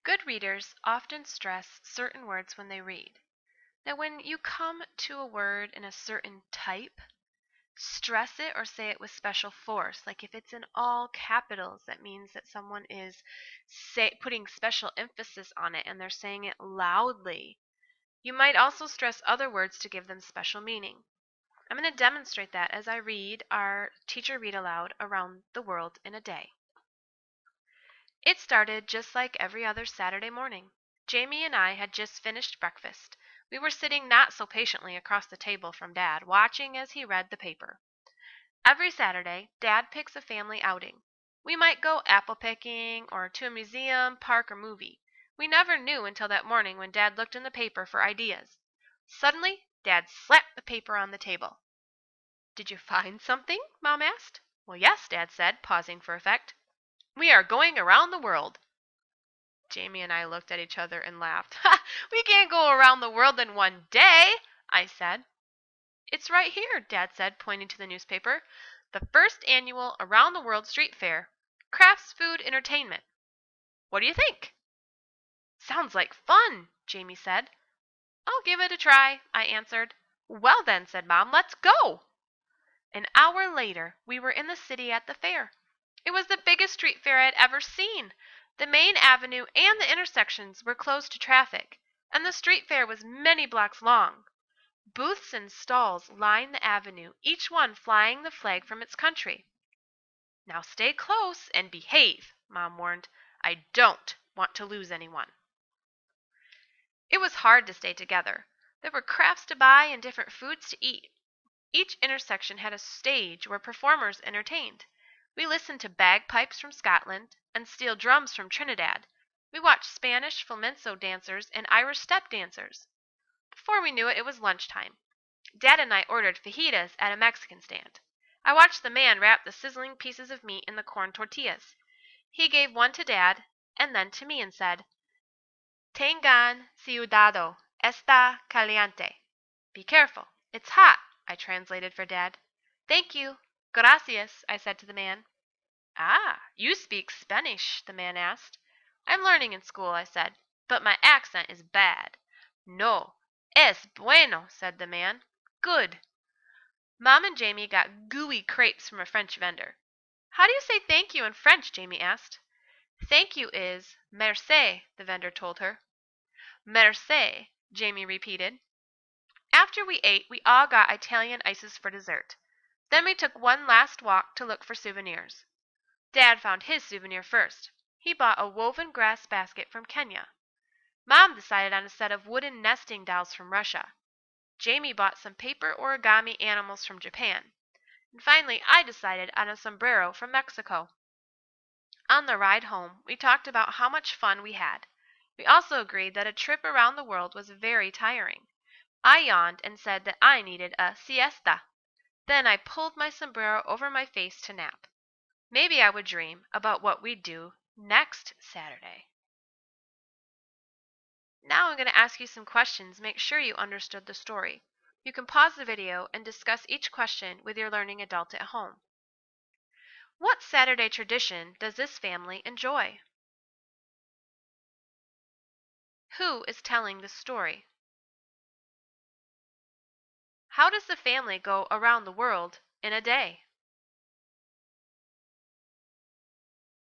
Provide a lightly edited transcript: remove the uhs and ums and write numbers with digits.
Good readers often stress certain words when they read. Now, when you come to a word in a certain type, stress it or say it with special force. Like if it's in all capitals, that means that someone is putting special emphasis on it and they're saying it loudly. You might also stress other words to give them special meaning. I'm going to demonstrate that as I read our teacher read aloud around the world in a day. It started just like every other Saturday morning. Jamie and I had just finished breakfast. We were sitting not so patiently across the table from Dad, watching as he read the paper. Every Saturday, Dad picks a family outing. We might go apple picking or to a museum, park, or movie. We never knew until that morning when Dad looked in the paper for ideas. Suddenly, Dad slapped the paper on the table. "Did you find something?" Mom asked. "Well, yes," Dad said, pausing for effect. "We are going around the world." Jamie and I looked at each other and laughed. "We can't go around the world in one day," I said. "It's right here," Dad said, pointing to the newspaper. "The first annual Around the World Street Fair. Crafts, food, entertainment. What do you think?" "Sounds like fun," Jamie said. "I'll give it a try," I answered. "Well then," said Mom, "let's go." An hour later, we were in the city at the fair. It was the biggest street fair I had ever seen. The main avenue and the intersections were closed to traffic, and the street fair was many blocks long. Booths and stalls lined the avenue, each one flying the flag from its country. "Now stay close and behave," Mom warned. "I don't want to lose anyone." It was hard to stay together. There were crafts to buy and different foods to eat. Each intersection had a stage where performers entertained. We listened to bagpipes from Scotland and steel drums from Trinidad. We watched Spanish flamenco dancers and Irish step dancers. Before we knew it, it was lunchtime. Dad and I ordered fajitas at a Mexican stand. I watched the man wrap the sizzling pieces of meat in the corn tortillas. He gave one to Dad and then to me and said, "Tengan cuidado, está caliente." Be careful, it's hot, I translated for Dad. "Thank you. Gracias," I said to the man. "Ah, you speak Spanish?" the man asked. "I'm learning in school," I said, "but my accent is bad." "No, es bueno," said the man. "Good." Mom and Jamie got gooey crepes from a French vendor. "How do you say thank you in French?" Jamie asked. "Thank you is merci," the vendor told her. "Merci," Jamie repeated. After we ate, we all got Italian ices for dessert. Then we took one last walk to look for souvenirs. Dad found his souvenir first. He bought a woven grass basket from Kenya. Mom decided on a set of wooden nesting dolls from Russia. Jamie bought some paper origami animals from Japan. And finally, I decided on a sombrero from Mexico. On the ride home, we talked about how much fun we had. We also agreed that a trip around the world was very tiring. I yawned and said that I needed a siesta. Then I pulled my sombrero over my face to nap. Maybe I would dream about what we'd do next Saturday. Now I'm going to ask you some questions. Make sure you understood the story. You can pause the video and discuss each question with your learning adult at home. What Saturday tradition does this family enjoy? Who is telling the story? How does the family go around the world in a day?